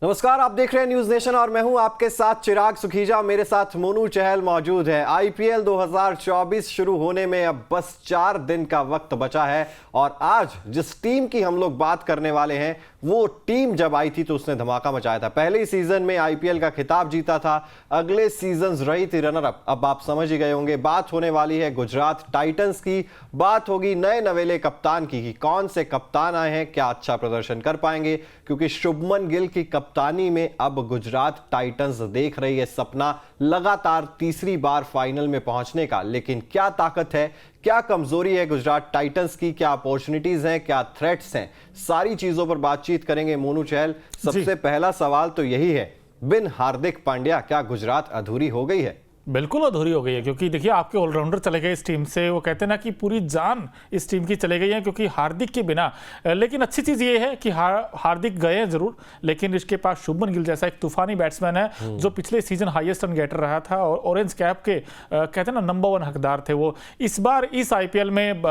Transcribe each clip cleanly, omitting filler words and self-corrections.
नमस्कार, आप देख रहे हैं न्यूज नेशन और मैं हूं आपके साथ चिराग सुखीजा। मेरे साथ मोनू चहल मौजूद है। आईपीएल 2024 शुरू होने में अब बस 4 दिन का वक्त बचा है और आज जिस टीम की हम लोग बात करने वाले हैं वो टीम जब आई थी तो उसने धमाका मचाया था। पहले ही सीजन में आईपीएल का खिताब जीता था, अगले सीजन रही थी रनर अप। अब आप समझ ही गए होंगे, बात होने वाली है गुजरात टाइटंस की। बात होगी नए नवेले कप्तान की कि कौन से कप्तान आए हैं, क्या अच्छा प्रदर्शन कर पाएंगे, क्योंकि शुभमन गिल की कप्तानी में अब गुजरात टाइटंस देख रही है सपना लगातार तीसरी बार फाइनल में पहुंचने का। लेकिन क्या ताकत है, क्या कमजोरी है गुजरात टाइटंस की, क्या अपॉर्चुनिटीज हैं, क्या थ्रेट्स हैं, सारी चीजों पर बातचीत करेंगे मोनू चहल। सबसे पहला सवाल तो यही है, बिन हार्दिक पांड्या क्या गुजरात अधूरी हो गई है? बिल्कुल अधूरी हो गई है, क्योंकि देखिए आपके ऑलराउंडर चले गए इस टीम से। वो कहते हैं ना कि पूरी जान इस टीम की चले गई है क्योंकि हार्दिक के बिना। लेकिन अच्छी चीज़ ये है कि हार्दिक गए हैं जरूर, लेकिन इसके पास शुभमन गिल जैसा एक तूफानी बैट्समैन है जो पिछले सीजन हाईएस्ट रन गेटर रहा था और ऑरेंज कैप के कहते हैं ना नंबर 1 हकदार थे वो। इस बार इस आईपीएल में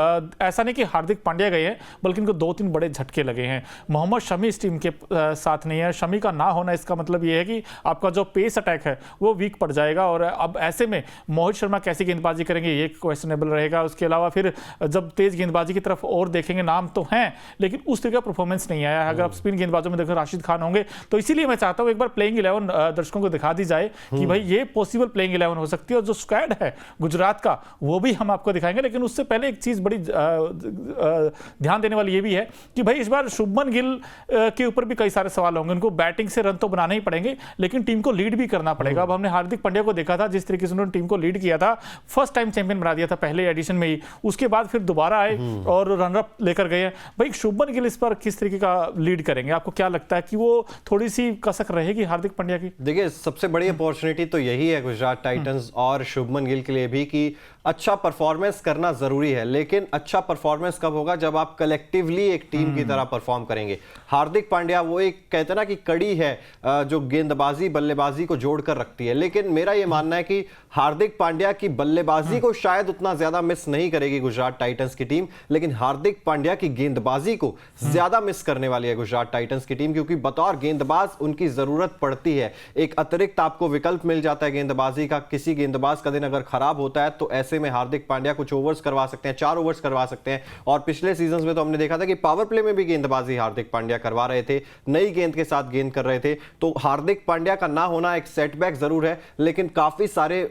ऐसा नहीं कि हार्दिक पांड्या गए हैं, बल्कि इनको 2-3 बड़े झटके लगे हैं। मोहम्मद शमी इस टीम के साथ नहीं है। शमी का ना होना इसका मतलब ये है कि आपका जो पेस अटैक है वो वीक पड़ जाएगा और अब ऐसे में मोहित शर्मा कैसी गेंदबाजी करेंगे ये क्वेश्चनेबल रहेगा। उसके अलावा फिर जब तेज गेंदबाजी की तरफ और देखेंगे, नाम तो हैं लेकिन उस तरह का परफॉर्मेंस नहीं आया। अगर आप स्पिन गेंदबाजों में देखो राशिद खान होंगे, तो इसीलिए मैं चाहता हूं एक बार प्लेइंग 11 दर्शकों को दिखा दी जाए कि भाई ये पॉसिबल प्लेइंग 11 हो सकती है। और जो स्क्वाड है गुजरात का वो भी हम आपको दिखाएंगे। लेकिन उससे पहले एक चीज बड़ी ध्यान देने वाली ये भी है कि भाई इस बार शुभमन गिल के ऊपर भी कई सारे सवाल होंगे। उनको बैटिंग से रन तो बनाने ही पड़ेंगे, लेकिन टीम को लीड भी करना पड़ेगा। अब हमने हार्दिक पांड्या को देखा था जिस तरीके से टीम को लीड किया था, फर्स्ट टाइम चैंपियन बना दिया था पहले एडिशन में ही, उसके बाद फिर दोबारा आए और रनअप लेकर गए हैं। भाई शुभमन गिल इस पर किस तरीके का लीड करेंगे? आपको क्या लगता है कि वो थोड़ी सी कसक रहेगी हार्दिक पांड्या की? देखिए, सबसे बड़ी अपॉर्चुनिटी तो यही है गुजरात टाइटंस और शुभमन गिल के लिए भी कि अच्छा परफॉर्मेंस करना जरूरी है। लेकिन अच्छा परफॉर्मेंस कब होगा? जब आप कलेक्टिवली एक टीम की तरह परफॉर्म करेंगे। हार्दिक पांड्या वो एक कहते हैं ना कि कड़ी है जो गेंदबाजी बल्लेबाजी को जोड़कर रखती है। लेकिन मेरा ये मानना है कि हार्दिक पांड्या की बल्लेबाजी को शायद उतना ज्यादा मिस नहीं करेगी गुजरात टाइटंस की टीम, लेकिन हार्दिक पांड्या की गेंदबाजी को ज्यादा मिस करने वाली है गुजरात टाइटंस की टीम, क्योंकि बतौर गेंदबाज उनकी जरूरत पड़ती है। एक अतिरिक्त आपको विकल्प मिल जाता है गेंदबाजी का। किसी गेंदबाज का दिन अगर खराब होता है तो ऐसे में हार्दिक पांड्या कुछ ओवर्स करवा सकते हैं, 4 ओवर्स करवा सकते हैं। और पिछले सीजन में तो हमने देखा था कि पावर प्ले में भी गेंदबाजी हार्दिक पांड्या करवा रहे थे, नई गेंद के साथ गेंद कर रहे थे। तो हार्दिक पांड्या का ना होना एक सेटबैक जरूर है, लेकिन काफी सारे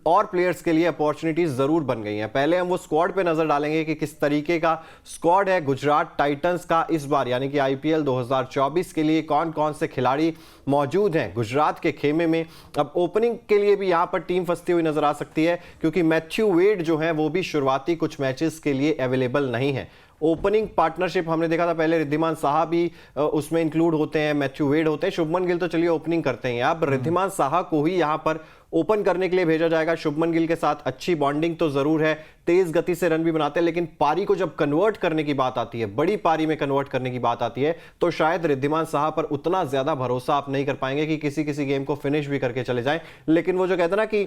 और प्लेयर्स के लिए अपॉर्चुनिटीज जरूर बन गई हैं। पहले हम वो स्क्वाड पे नजर डालेंगे कि किस तरीके का स्क्वाड है गुजरात टाइटंस का इस बार, यानी कि आईपीएल 2024 के लिए कौन कौन से खिलाड़ी मौजूद हैं गुजरात के खेमे में। अब ओपनिंग के लिए भी यहां पर टीम फंसती हुई नजर आ सकती है, क्योंकि मैथ्यू वेड जो है वो भी शुरुआती कुछ मैचेस के लिए अवेलेबल नहीं है। ओपनिंग पार्टनरशिप हमने देखा था पहले, रिद्धिमान साहा भी उसमें इंक्लूड होते हैं, मैथ्यू वेड होते हैं, शुभमन गिल तो चलिए ओपनिंग करते हैं। अब रिद्धिमान साहा को ही यहां पर ओपन करने के लिए भेजा जाएगा। शुभमन गिल के साथ अच्छी बॉन्डिंग तो जरूर है, तेज गति से रन भी बनाते हैं, लेकिन पारी को जब कन्वर्ट करने की बात आती है, बड़ी पारी में कन्वर्ट करने की बात आती है, तो शायद रिद्धिमान साहा पर उतना ज्यादा भरोसा आप नहीं कर पाएंगे कि किसी किसी गेम को फिनिश भी करके चले जाएं। लेकिन वो जो कहते हैं ना कि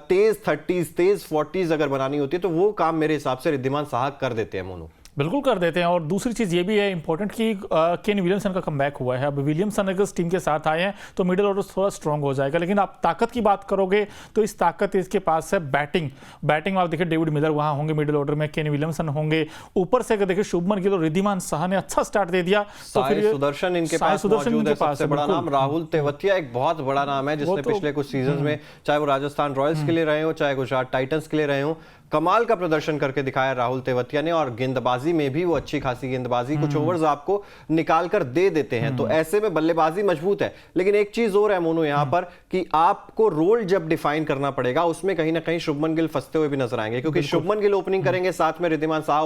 तेज 30s तेज 40s अगर बनानी होती है तो वो काम मेरे हिसाब से रिद्धिमान साहा कर देते हैं मोनू। बिल्कुल कर देते हैं। और दूसरी चीज़ ये भी है इंपॉर्टेंट कि केन विलियमसन का कमबैक हुआ है। अब विलियमसन अगर इस टीम के साथ आए हैं तो मिडिल ऑर्डर थोड़ा स्ट्रांग हो जाएगा। लेकिन आप ताकत की बात करोगे तो इस ताकत इसके पास है बैटिंग में। आप देखिए डेविड मिलर वहाँ होंगे मिडिल ऑर्डर में, केन विलियमसन होंगे। ऊपर से अगर देखिए शुभमन गिल और रिद्धिमान साहा ने अच्छा स्टार्ट दे दिया तो फिर सुदर्शन इनके पास मौजूद है। सबसे बड़ा नाम राहुल तेवतिया एक बहुत बड़ा नाम है, जिसने पिछले कुछ सीजन में चाहे वो राजस्थान रॉयल्स के लिए रहे हो चाहे गुजरात टाइटंस के लिए रहे हो, कमाल का प्रदर्शन करके दिखाया राहुल तेवतिया ने। और गेंदबाजी में भी वो अच्छी खासी गेंदबाजी, कुछ ओवर्स आपको निकाल कर दे देते हैं। तो ऐसे में बल्लेबाजी मजबूत है। लेकिन एक चीज और है मोनू यहां पर कि आपको रोल जब डिफाइन करना पड़ेगा, उसमें कहीं ना कहीं शुभमन गिल फंसते हुए भी नजर आएंगे, क्योंकि शुभमन गिल ओपनिंग करेंगे, साथ में रिद्धिमान साहा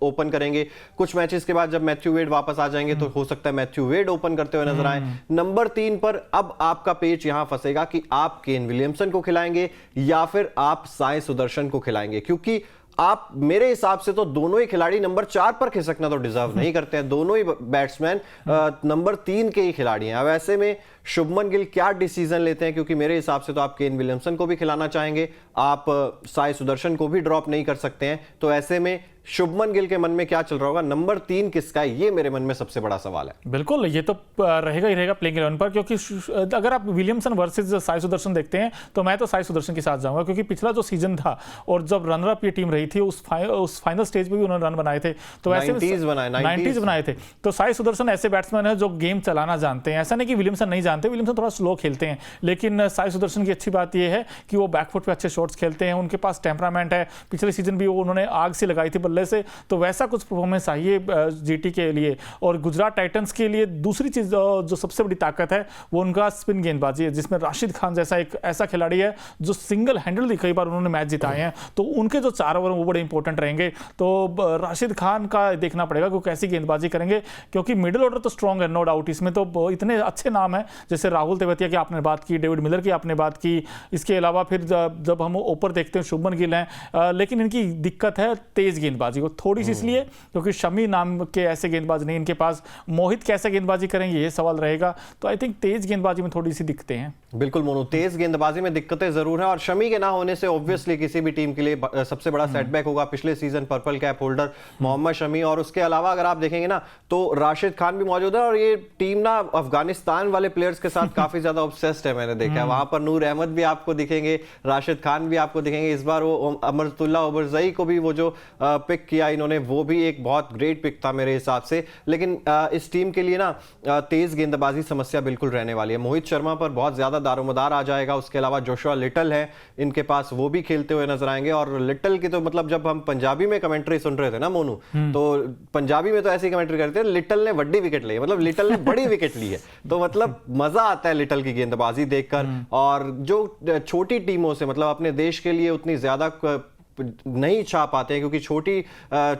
ओपन करेंगे। कुछ मैचेस के बाद जब मैथ्यू वेड वापस आ जाएंगे तो हो सकता है मैथ्यू वेड ओपन करते हुए नजर आए। नंबर 3 पर अब आपका पेच यहां फंसेगा कि आप केन विलियमसन को खिलाएंगे या फिर आप साई सुदर्शन को खिलाएंगे, क्योंकि आप मेरे हिसाब से तो दोनों ही खिलाड़ी नंबर 4 पर खिसकना तो डिजर्व नहीं करते हैं। दोनों ही बैट्समैन नंबर 3 के ही खिलाड़ी हैं। अब ऐसे में शुभमन गिल क्या डिसीजन लेते हैं, क्योंकि मेरे हिसाब से तो आप केन विलियमसन को भी खिलाना चाहेंगे, आप साई सुदर्शन को भी ड्रॉप नहीं कर सकते हैं। तो ऐसे में शुभमन गिल के मन में क्या चल रहा होगा, नंबर 3 किसका है, ये मेरे मन में सबसे बड़ा सवाल है। बिल्कुल, ये तो रहेगा ही रहेगा प्लेइंग 11 पर, क्योंकि अगर आप विलियमसन वर्सेस साई सुदर्शन देखते हैं तो मैं तो साई सुदर्शन के साथ जाऊंगा, क्योंकि पिछला जो सीजन था और जब रनर अप ये टीम रही थी उस फाइनल स्टेज पे भी उन्होंने रन बनाए थे, तो ऐसे 90s बनाए थे। तो साई सुदर्शन ऐसे बैट्समैन है जो गेम चलाना जानते हैं, ऐसा नहीं कि विलियमसन नहीं जानते, विलियमसन थोड़ा स्लो खेलते हैं, लेकिन साई सुदर्शन की अच्छी बात यह है कि वो बैकफुट पे अच्छे शॉट्स खेलते हैं, उनके पास टेम्परामेंट है। पिछले सीजन भी उन्होंने आग से लगाई थी बल्ले से, तो वैसा कुछ परफॉर्मेंस आई है जीटी के लिए। और गुजरात टाइटंस के लिए दूसरी चीज जो सबसे बड़ी ताकत है वो उनका स्पिन गेंदबाजी है, जिसमें राशिद खान जैसा एक ऐसा खिलाड़ी है जो सिंगल हैंडल कई बार उन्होंने मैच जिताए हैं, तो उनके जो 4 ओवर वो बड़े इंपॉर्टेंट रहेंगे। तो राशिद खान का देखना पड़ेगा कि कैसी गेंदबाजी करेंगे, क्योंकि मिडिल ऑर्डर तो स्ट्रॉन्ग है, नो डाउट। इसमें तो इतने अच्छे नाम है, जैसे राहुल तेवतिया की आपने बात की, डेविड मिलर की आपने बात की, इसके अलावा फिर जब हम ऊपर देखते हैं शुभमन गिल हैं, लेकिन इनकी दिक्कत है तेज गेंदबाजी को थोड़ी सी, इसलिए क्योंकि शमी नाम के ऐसे गेंदबाज नहीं इनके पास। मोहित कैसे गेंदबाजी करेंगे ये सवाल रहेगा, तो आई थिंक तेज गेंदबाजी में थोड़ी सी दिक्कतें हैं। बिल्कुल मोनू, तेज गेंदबाजी में दिक्कतें जरूर हैं, और शमी के ना होने से ऑब्वियसली किसी भी टीम के लिए सबसे बड़ा सेटबैक होगा। पिछले season purple cap holder Mohammad Shami, और उसके अलावा अगर आप देखेंगे ना तो राशिद खान भी मौजूद है, और ये टीम ना अफगानिस्तान वाले प्लेयर्स के साथ काफी ज्यादा ऑब्सेस्ड है, मैंने देखा है। वहां पर नूर अहमद भी आपको दिखेंगे, राशिद खान भी आपको दिखेंगे। इस बार वो अमरतुल्ला ओबरजई को भी वो जो पिक किया इन्होंने, वो भी एक बहुत ग्रेट पिक था मेरे हिसाब से। लेकिन इस टीम के लिए ना तेज गेंदबाजी समस्या बिल्कुल रहने वाली है। मोहित शर्मा पर बहुत ज्यादा दारोमदार आ जाएगा, उसके अलावा जोशुआ लिटल है इनके पास, वो भी खेलते हुए नजर आएंगे। और लिटल की तो मतलब जब हम पंजाबी में कमेंट्री सुन रहे थे ना मोनू, तो पंजाबी में तो ऐसी कमेंट्री करते थे, लिटल ने बड़ी विकेट ली है, मतलब लिटल ने बड़ी विकेट ली है, तो मतलब मजा आता है लिटल की गेंदबाजी देखकर। और जो छोटी टीमों से मतलब अपने देश के लिए उतनी ज्यादा नहीं छा पाते हैं, क्योंकि छोटी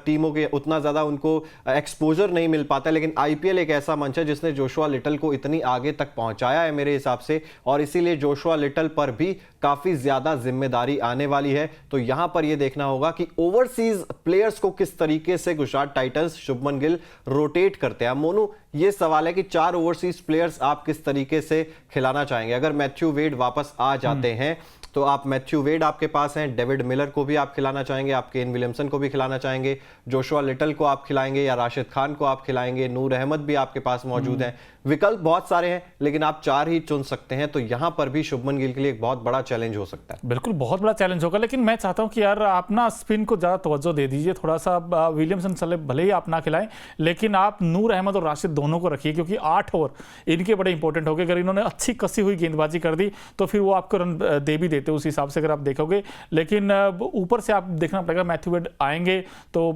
टीमों के उतना ज़्यादा उनको एक्सपोजर नहीं मिल पाता, लेकिन आईपीएल एक ऐसा मंच है जिसने जोशुआ लिटल को इतनी आगे तक पहुंचाया है मेरे हिसाब से, और इसीलिए जोशुआ लिटल पर भी काफ़ी ज़्यादा जिम्मेदारी आने वाली है। तो यहां पर यह देखना होगा कि ओवरसीज प्लेयर्स को किस तरीके से गुजरात टाइटंस शुभमन गिल रोटेट करते हैं। मोनू, ये सवाल है कि 4 ओवरसीज प्लेयर्स आप किस तरीके से खिलाना चाहेंगे। अगर मैथ्यू वेड वापस आ जाते हैं तो आप मैथ्यू वेड आपके पास हैं, डेविड मिलर को भी आप खिलाना चाहेंगे, आप केन विलियमसन को भी खिलाना चाहेंगे, जोशुआ लिटल को आप खिलाएंगे या राशिद खान को आप खिलाएंगे, नूर अहमद भी आपके पास मौजूद हैं। विकल्प बहुत सारे हैं, लेकिन आप 4 ही चुन सकते हैं, तो यहां पर भी शुभमन गिल के लिए एक बहुत बड़ा चैलेंज हो सकता है। बिल्कुल बहुत बड़ा चैलेंज होगा, लेकिन मैं चाहता हूं कि यार आप ना स्पिन को ज्यादा तवज्जो दे दीजिए थोड़ा सा। विलियमसन चले भले ही आप ना खिलाएं, लेकिन आप नूर अहमद और राशिद दोनों को रखिए, क्योंकि 8 ओवर इनके बड़े इंपॉर्टेंट हो गए। अगर इन्होंने अच्छी कसी हुई गेंदबाजी कर दी तो फिर वो आपको रन दे भी देते उस हिसाब से, अगर आप देखोगे। लेकिन ऊपर से आप देखना पड़ेगा, मैथ्यू वेड आएंगे तो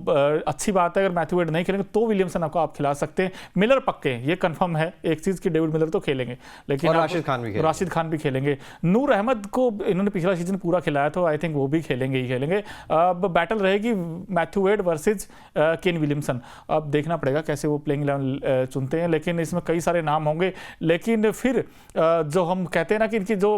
अच्छी बात है, अगर मैथ्यू वेड नहीं खेलेंगे तो विलियमसन आपको आप खिला सकते हैं। मिलर पक्के, ये कंफर्म है एक चीज की, डेविड मिलर तो खेलेंगे, लेकिन राशिद खान भी खेलेंगे। नूर अहमद को इन्होंने पिछला सीजन पूरा खिलाया, तो आई थिंक वो भी खेलेंगे ही खेलेंगे। अब बैटल रहेगी Matthew Wade versus Kane Williamson. अब देखना पड़ेगा कैसे वो प्लेइंग 11 चुनते हैं, लेकिन इसमें कई सारे नाम होंगे। लेकिन फिर जो हम कहते हैं ना कि इनकी जो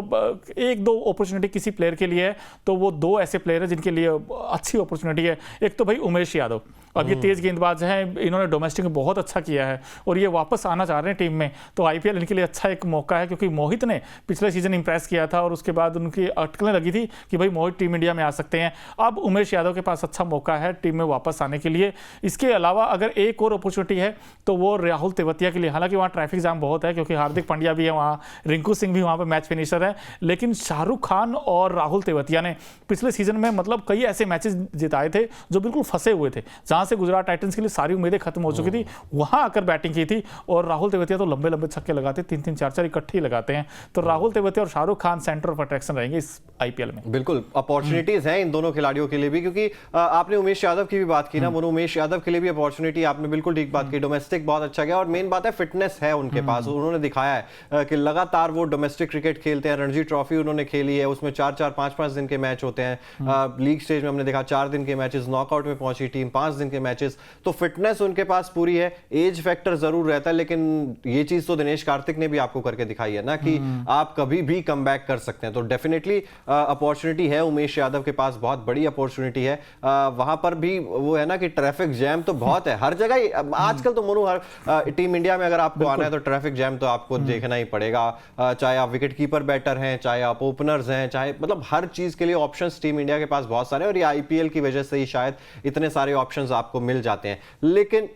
1-2 अपॉर्चुनिटी किसी प्लेयर के लिए है, तो वो 2 ऐसे प्लेयर हैं जिनके लिए अच्छी अपॉर्चुनिटी है। एक तो भाई उमेश यादव, अब ये तेज गेंदबाज हैं, इन्होंने डोमेस्टिक में बहुत अच्छा किया है और ये वापस आना चाह रहे हैं टीम में, तो आईपीएल इनके लिए अच्छा एक मौका है, क्योंकि मोहित ने पिछले सीजन इंप्रेस किया था और उसके बाद उनकी अटकलें लगी थी कि भाई मोहित टीम इंडिया में आ सकते हैं। अब उमेश यादव के पास अच्छा मौका है टीम में वापस आने के लिए। इसके अलावा अगर एक और अपॉर्चुनिटी है तो वो राहुल तेवतिया के लिए, हालांकि वहाँ ट्रैफिक जाम बहुत है, क्योंकि हार्दिक पांड्या भी है वहाँ, रिंकू सिंह भी वहाँ पर मैच फिनिशर है, लेकिन शाहरुख खान और राहुल तेवतिया ने पिछले सीजन में मतलब कई ऐसे मैचेस जिताए थे जो बिल्कुल फंसे हुए थे, जहाँ से गुजरात टाइटंस के लिए सारी उम्मीदें खत्म हो चुकी थी, वहां आकर बैटिंग की थी। और राहुल तेवतिया तो लंबे लंबे छक्के लगाते, 3-3 4-4 इकट्ठे ही लगाते हैं। तो राहुल तेवतिया और Shahrukh Khan centre of attraction रहेंगे इस आईपीएल में। बिल्कुल अपॉर्चुनिटीज हैं इन दोनों खिलाड़ियों के लिए भी, क्योंकि आपने उमेश यादव की भी बात की ना, उमेश यादव के लिए भी अपॉर्चुनिटी, आपने बिल्कुल ठीक बात की। डोमेस्टिक बहुत अच्छा गया और मेन बात है फिटनेस है उनके पास, उन्होंने दिखाया है कि लगातार वो डोमेस्टिक क्रिकेट खेलते हैं। रणजी ट्रॉफी उन्होंने खेली है, उसमें 4-4 5-5 दिन के मैच होते हैं। लीग स्टेज में हमने देखा 4 दिन के मैचेस, नॉकआउट में पहुंची टीम 5 दिन दिन के मैचेस, तो फिटनेस उनके पास पूरी है। एज फैक्टर जरूर रहता है, लेकिन ये चीज तो दिनेश कार्तिक ने भी आपको करके दिखाई है ना कि आप कभी भी कम बैक कर सकते हैं। तो डेफिनेटली अपॉर्चुनिटी है, उमेश यादव के पास बहुत बड़ी अपॉर्चुनिटी है। वहां पर भी वो है ना कि ट्रैफिक जैम तो बहुत है हर जगह ही। आजकल तो मनु हर टीम इंडिया में अगर आपको आना है तो ट्रैफिक जैम तो आपको देखना ही पड़ेगा, चाहे आप विकेट कीपर बैटर हैं, चाहे आप ओपनर्स हैं, चाहे मतलब हर चीज के लिए ऑप्शंस टीम इंडिया के पास बहुत सारे हैं, और ये आईपीएल की वजह से ही शायद इतने सारे ऑप्शंस आपको मिल जाते हैं। लेकिन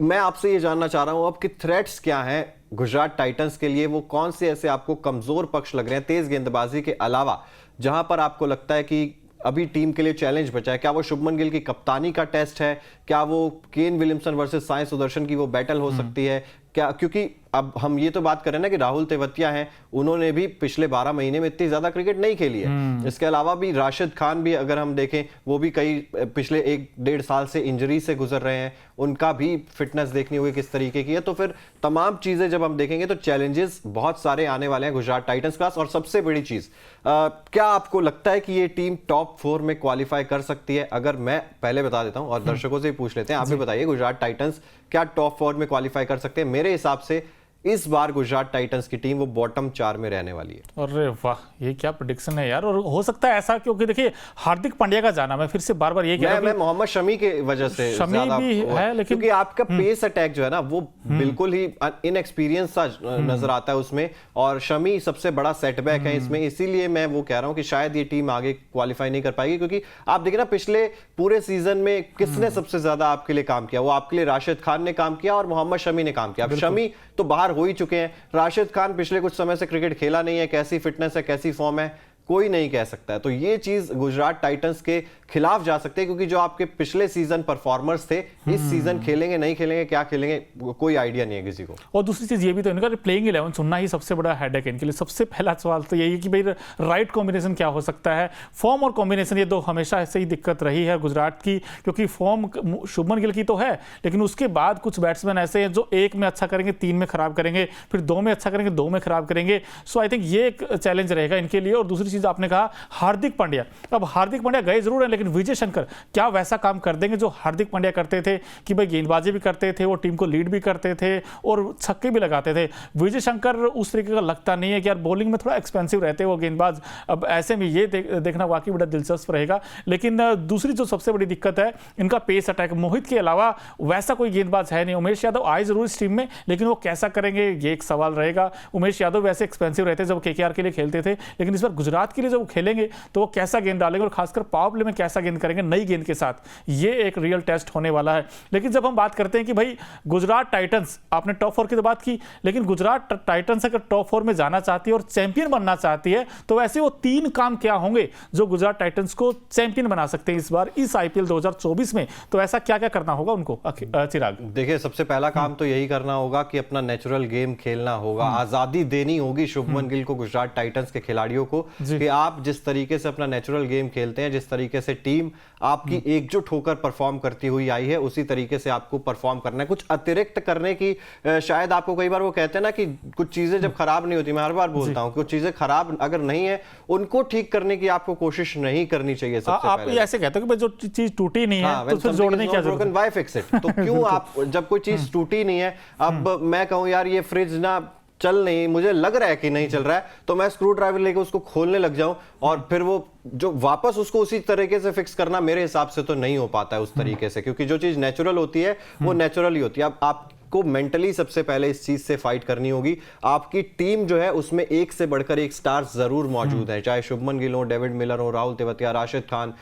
मैं आपसे ये जानना चाह रहा हूं अब कि थ्रेट्स क्या हैं गुजरात टाइटंस के लिए, वो कौन से ऐसे आपको कमजोर पक्ष लग रहे हैं तेज गेंदबाजी के अलावा, जहां पर आपको लगता है कि अभी टीम के लिए चैलेंज बचा है? क्या वो शुभमन गिल की कप्तानी का टेस्ट है? क्या वो Kane Williamson versus Sai Sudarshan की वो बैटल हो सकती है? क्या, क्योंकि अब हम ये तो बात कर रहे हैं ना कि राहुल तेवतिया हैं, उन्होंने भी पिछले 12 महीने में इतनी ज्यादा क्रिकेट नहीं खेली है। इसके अलावा भी राशिद खान भी अगर हम देखें, वो भी कई पिछले 1-1.5 साल से इंजरी से गुजर रहे हैं, उनका भी फिटनेस देखनी होगी किस तरीके की है। तो फिर तमाम चीजें जब हम देखेंगे तो चैलेंजेस बहुत सारे आने वाले हैं गुजरात टाइटंस के पास। और सबसे बड़ी चीज, क्या आपको लगता है कि ये टीम टॉप 4 में क्वालिफाई कर सकती है? अगर मैं पहले बता देता हूं और दर्शकों से भी पूछ लेते हैं, आप भी बताइए, गुजरात टाइटंस क्या टॉप 4 में क्वालिफाई कर सकते हैं? मेरे हिसाब से इस बार गुजरात टाइटंस की टीम वो बॉटम 4 में रहने वाली है। अरे वाह, ये क्या प्रेडिक्शन है यार। और हो सकता है ऐसा, क्योंकि देखिए हार्दिक पांड्या का जाना, मैं फिर से बार बार ये कह रहा हूं, मैं मोहम्मद शमी के वजह से शमी भी है, लेकिन क्योंकि आपका पेस अटैक जो है ना वो बिल्कुल ही इनएक्सपीरियंस सा नजर आता है उसमें, और शमी सबसे बड़ा सेटबैक है इसमें। इसीलिए मैं वो कह रहा हूं कि शायद ये टीम आगे क्वालिफाई नहीं कर पाएगी, क्योंकि आप देखिए ना पिछले पूरे सीजन में किसने सबसे ज्यादा आपके लिए काम किया? वो आपके लिए राशिद खान ने काम किया और मोहम्मद शमी ने काम किया। अब शमी तो बाहर हो ही चुके हैं, राशिद खान पिछले कुछ समय से क्रिकेट खेला नहीं है, कैसी फिटनेस है, कैसी फॉर्म है, कोई नहीं कह सकता है। तो ये चीज गुजरात टाइटंस के खिलाफ जा सकते हैं, क्योंकि जो आपके पिछले सीजन परफॉर्मर्स थे इस सीजन खेलेंगे नहीं खेलेंगे, क्या खेलेंगे, कोई आइडिया नहीं है किसी को। और दूसरी चीज ये भी तो इनका प्लेइंग 11 चुनना ही सबसे बड़ा हेडेक है इनके लिए। सबसे पहला सवाल तो यही है कि भाई राइट कॉम्बिनेशन क्या हो सकता है। फॉर्म और कॉम्बिनेशन ये दो हमेशा ऐसे ही दिक्कत रही है गुजरात की, क्योंकि फॉर्म शुभमन गिल की तो है, लेकिन उसके बाद कुछ बैट्समैन ऐसे हैं जो 1 में अच्छा करेंगे, 3 में खराब करेंगे, फिर 2 में अच्छा करेंगे, 2 में खराब करेंगे। सो आई थिंक ये एक चैलेंज रहेगा इनके लिए। और दूसरी चीज आपने कहा हार्दिक पांड्या, अब हार्दिक पांड्या गए जरूर हैं, लेकिन विजय शंकर क्या वैसा काम कर देंगे जो हार्दिक पांड्या करते थे कि भाई गेंदबाजी भी करते थे, वो टीम को लीड भी करते थे और छक्के भी लगाते थे? विजय शंकर उस तरीके का लगता नहीं है कि यार बॉलिंग में थोड़ा एक्सपेंसिव रहते हैं वो गेंदबाज। अब ऐसे में ये देखना वाकई बड़ा दिलचस्प रहेगा। लेकिन दूसरी जो सबसे बड़ी दिक्कत है इनका पेस अटैक। मोहित के अलावा वैसा कोई गेंदबाज है नहीं। उमेश यादव आए जरूर इस टीम में, लेकिन वो कैसा करेंगे ये एक सवाल रहेगा। उमेश यादव वैसे एक्सपेंसिव रहते जब केकेआर के लिए खेलते थे, लेकिन इस बार गुजरात के लिए जब खेलेंगे तो वो कैसा गेंद डालेंगे और खासकर पावर प्ले में कैसा गेंद करेंगे नई गेंद के साथ, ये एक रियल टेस्ट होने वाला है। लेकिन जब हम बात करते हैं कि भाई गुजरात टाइटंस, आपने टॉप 4 की तो बात की, लेकिन गुजरात टाइटंस अगर टॉप 4 में जाना चाहती है और चैंपियन बनना चाहती है, तो वैसे वो 3 काम क्या होंगे जो गुजरात टाइटंस को चैंपियन बना सकते हैं इस बार इस आईपीएल 2024 में? तो ऐसा क्या क्या करना होगा उनको चिराग? देखिए, सबसे पहला काम तो यही करना होगा कि अपना नेचुरल गेम खेलना होगा। आजादी देनी होगी शुभमन गिल को, गुजरात टाइटंस के खिलाड़ियों को, कि आप जिस तरीके से अपना नेचुरल गेम खेलते हैं, जिस तरीके से टीम आपकी एकजुट होकर परफॉर्म करती हुई आई है, उसी तरीके से आपको परफॉर्म करना है। कुछ अतिरिक्त करने की शायद आपको, कई बार वो कहते हैं ना कि कुछ चीजें जब खराब नहीं होती, मैं हर बार बोलता हूं, कुछ चीजें खराब अगर नहीं है उनको ठीक करने की आपको कोशिश नहीं करनी चाहिए। सबसे आप ये ऐसे कहते हो कि जो चीज टूटी नहीं है तो फिर जोड़ने की जरूरत है, व्हाई फिक्स इट? तो क्यों आप, जब कोई चीज टूटी नहीं है, अब मैं कहूं यार ये फ्रिज ना चल नहीं, मुझे लग रहा है कि नहीं चल रहा है, तो मैं स्क्रू ड्राइवर लेके उसको खोलने लग जाऊं और फिर वो जो वापस उसको उसी तरीके से फिक्स करना मेरे हिसाब से तो नहीं हो पाता है उस तरीके से, क्योंकि जो चीज नेचुरल होती है वो नेचुरल ही होती है। अब आपको मेंटली सबसे पहले इस चीज से फाइट करनी होगी। आपकी टीम जो है उसमें एक से बढ़कर एक स्टार्स जरूर मौजूद है, चाहे शुभमन गिल हो, डेविड मिलर हो, राहुल तेवतिया, राशिद खान,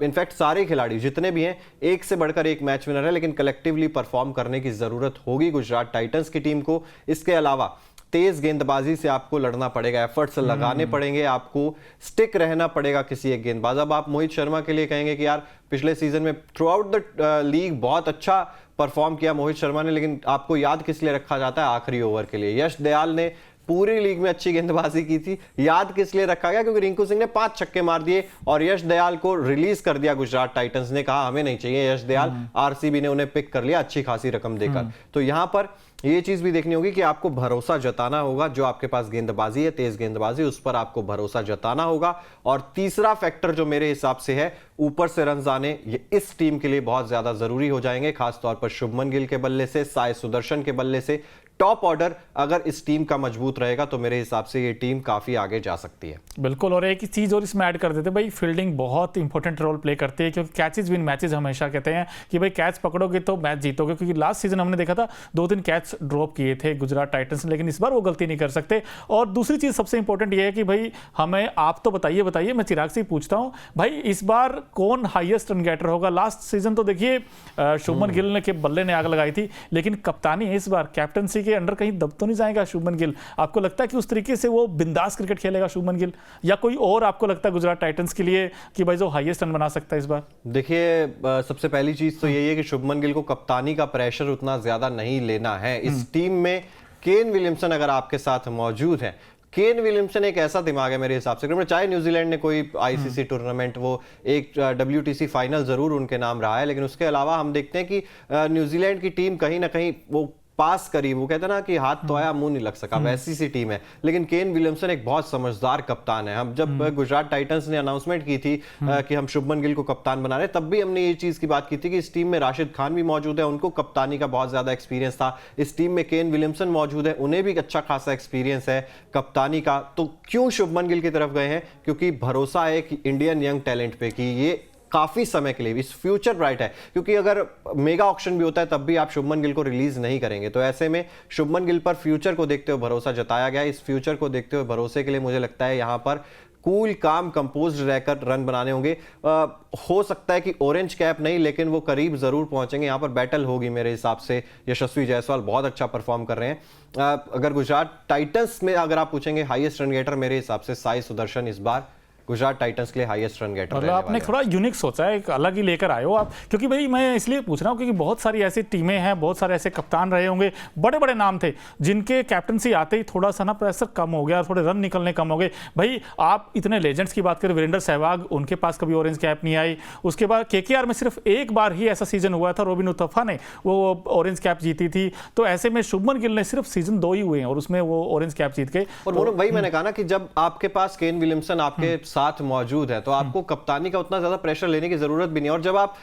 इनफैक्ट सारे खिलाड़ी जितने भी हैं एक से बढ़कर एक मैच विनर है, लेकिन कलेक्टिवली परफॉर्म करने की जरूरत होगी गुजरात टाइटंस की टीम को। इसके अलावा तेज गेंदबाजी से आपको लड़ना पड़ेगा, एफर्ट्स लगाने पड़ेंगे, आपको स्टिक रहना पड़ेगा किसी एक गेंदबाज। अब आप मोहित शर्मा के लिए कहेंगे कि यार पिछले सीजन में थ्रू आउट द लीग बहुत अच्छा परफॉर्म किया मोहित शर्मा ने, लेकिन आपको याद किस लिए रखा जाता है? आखिरी ओवर के लिए। यश दयाल ने पूरी लीग में अच्छी गेंदबाजी की थी, याद किस लिए रखा गया? क्योंकि रिंकू सिंह ने 5 छक्के मार दिए और यश दयाल को रिलीज कर दिया गुजरात टाइटंस ने, कहा हमें नहीं चाहिए यश दयाल, आरसीबी ने उन्हें पिक कर लिया अच्छी खासी रकम देकर। तो यहां पर ये चीज भी देखनी होगी कि आपको भरोसा जताना होगा, जो आपके पास गेंदबाजी है, तेज गेंदबाजी, उस पर आपको भरोसा जताना होगा। और तीसरा फैक्टर जो मेरे हिसाब से है, ऊपर से रन आने, ये इस टीम के लिए बहुत ज्यादा जरूरी हो जाएंगे, खासतौर पर शुभमन गिल के बल्ले से, साई सुदर्शन के बल्ले से। टॉप ऑर्डर अगर इस टीम का मजबूत रहेगा तो मेरे हिसाब से ये टीम काफी आगे जा सकती है। बिल्कुल, और एक चीज और इसमें ऐड कर देते भाई, फील्डिंग बहुत इंपॉर्टेंट रोल प्ले करती है, क्योंकि कैचेज विन मैचेज हमेशा कहते हैं कि भाई कैच पकड़ोगे तो मैच जीतोगे, क्योंकि लास्ट सीजन हमने देखा था 2-3 कैच ड्रॉप किए थे गुजरात टाइटंस ने, लेकिन इस बार वो गलती नहीं कर सकते। और दूसरी चीज सबसे इंपॉर्टेंट ये है कि भाई हमें आप तो बताइए, मैं चिराग से ही पूछता हूं भाई, इस बार कौन हाईएस्ट रन गेटर होगा? लास्ट सीजन तो देखिए शुभमन गिल ने के बल्ले ने आग लगाई थी, लेकिन कप्तानी है इस बार, कैप्टनसी के अंडर कहीं दब तो नहीं जाएगा शुभमन गिल? आपको लगता है कि उस तरीके से वो बिंदास क्रिकेट खेलेगा शुभमन गिल, या कोई और आपको लगता है गुजरात टाइटंस के लिए कि भाई जो हाईएस्ट रन बना सकता है इस बार? देखिए, सबसे पहली चीज तो यही है कि शुभमन गिल को कप्तानी का प्रेशर उतना ज्यादा नहीं लेना है। इस टीम में केन विलियमसन अगर आपके साथ मौजूद है, केन विलियमसन एक ऐसा दिमाग है मेरे हिसाब से, चाहे न्यूजीलैंड ने कोई आईसीसी टूर्नामेंट, वो एक WTC फाइनल जरूर उनके नाम रहा है, लेकिन उसके अलावा हम देखते हैं कि न्यूजीलैंड की टीम कहीं ना कहीं वो पास करी, वो कहते हैं ना कि हाथ तो आया मुंह नहीं लग सका, वैसी सी टीम है। लेकिन केन विलियमसन एक बहुत समझदार कप्तान है। हम जब गुजरात टाइटंस ने अनाउंसमेंट की थी कि हम शुभमन गिल को कप्तान बना रहे, तब भी हमने ये चीज की बात की थी कि इस टीम में राशिद खान भी मौजूद है, उनको कप्तानी का बहुत ज्यादा एक्सपीरियंस था। इस टीम में केन विलियमसन मौजूद है, उन्हें भी अच्छा खासा एक्सपीरियंस है कप्तानी का। तो क्यों शुभमन गिल की तरफ गए हैं? क्योंकि भरोसा है कि इंडियन यंग टैलेंट पे कि ये काफी समय के लिए इस फ्यूचर ब्राइट है, क्योंकि अगर मेगा ऑक्शन भी होता है तब भी आप शुभमन गिल को रिलीज नहीं करेंगे। तो ऐसे में शुभमन गिल पर फ्यूचर को देखते हुए भरोसा जताया गया। इस फ्यूचर को देखते हुए भरोसे के लिए मुझे लगता है यहां पर कूल काम कंपोज्ड रहकर रन बनाने होंगे। हो सकता है कि ऑरेंज कैप नहीं, लेकिन वो करीब जरूर पहुंचेंगे। यहां पर बैटल होगी मेरे हिसाब से। यशस्वी जायसवाल बहुत अच्छा परफॉर्म कर रहे हैं। अगर गुजरात टाइटंस में अगर आप पूछेंगे हाईएस्ट रन गेटर, मेरे हिसाब से साई सुदर्शन इस बार गुजरात टाइटंस के लिए हाईएस्ट रन गेटर। मतलब आपने थोड़ा यूनिक सोचा है, एक अलग ही लेकर आए हो आप, क्योंकि भाई मैं इसलिए पूछ रहा हूँ क्योंकि बहुत सारी ऐसी टीमें हैं, बहुत सारे ऐसे कप्तान रहे होंगे, बड़े बड़े नाम थे, जिनके कैप्टनसी आते ही थोड़ा सा ना प्रेशर कम हो गया, थोड़े रन निकलने कम हो गए। भाई आप इतने लेजेंड्स की बात करें, वीरेंद्र सहवाग, उनके पास कभी ऑरेंज कैप नहीं आई। उसके बाद KKR में सिर्फ एक बार ही ऐसा सीजन हुआ था, रोबिन उथप्पा ने वो ऑरेंज कैप जीती थी। तो ऐसे में शुभमन गिल ने सिर्फ सीजन 2 ही हुए हैं और उसमें वो ऑरेंज कैप जीत गए। और तो, वही मैंने कहा ना कि जब आपके पास केन विलियमसन आपके साथ मौजूद है तो आपको कप्तानी का उतना ज्यादा प्रेशर लेने की जरूरत भी नहीं। और जब आप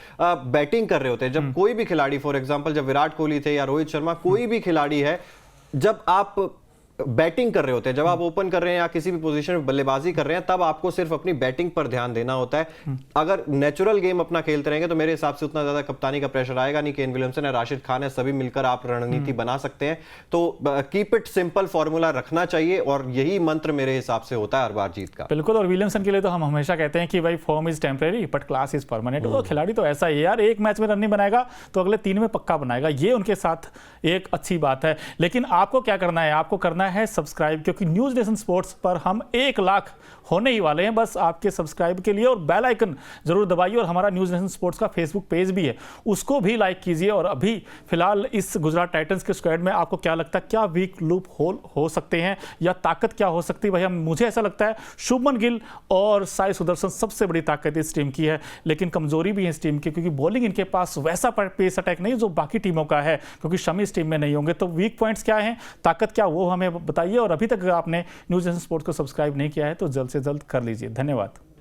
बैटिंग कर रहे होते हैं, जब कोई भी खिलाड़ी, फॉर एग्जांपल जब विराट कोहली थे या रोहित शर्मा, कोई भी खिलाड़ी है, जब आप बैटिंग कर रहे होते हैं, जब आप ओपन कर रहे हैं या किसी भी पोजीशन में बल्लेबाजी कर रहे हैं, तब आपको सिर्फ अपनी बैटिंग पर ध्यान देना होता है। अगर नेचुरल गेम अपना खेलते रहेंगे तो मेरे हिसाब से उतना ज्यादा कप्तानी का प्रेशर आएगा नहीं। केन विलियमसन है, राशिद खान है, सभी मिलकर आप रणनीति बना सकते हैं। तो कीप इट सिंपल फॉर्मूला रखना चाहिए और यही मंत्र मेरे हिसाब से होता है हर बार जीत का। बिल्कुल, और विलियमसन के लिए तो हम हमेशा कहते हैं कि भाई form is temporary but class is permanent. वो खिलाड़ी तो ऐसा ही यार, एक मैच में रन नहीं बनाएगा तो अगले 3 में पक्का बनाएगा, ये उनके साथ एक अच्छी बात है। लेकिन आपको क्या करना है? आपको करना है सब्सक्राइब, क्योंकि न्यूज़ नेशन स्पोर्ट्स पर हम 1 लाख होने ही वाले हैं बस आपके सब्सक्राइब के लिए। और बेल आइकन जरूर दबाइए, और हमारा न्यूज़ नेशन स्पोर्ट्स का फेसबुक पेज भी है, उसको भी लाइक कीजिए। और अभी फिलहाल इस गुजरात टाइटंस के स्क्वाड में आपको क्या लगता है, क्या वीक लूप होल हो सकते हैं या ताकत क्या हो सकती है? भाई मुझे ऐसा लगता है शुभमन गिल और साई सुदर्शन सबसे बड़ी ताकत इस टीम की है, लेकिन कमजोरी भी है इस टीम की, क्योंकि बॉलिंग इनके पास वैसा पेस अटैक नहीं जो बाकी टीमों का है, क्योंकि शमी इस टीम में नहीं होंगे। तो वीक पॉइंट्स क्या हैं, ताकत क्या, वो हमें बताइए। और अभी तक आपने न्यूज़ नेशन स्पोर्ट्स को सब्सक्राइब नहीं किया है तो जल्द से जल्द कर लीजिए। धन्यवाद।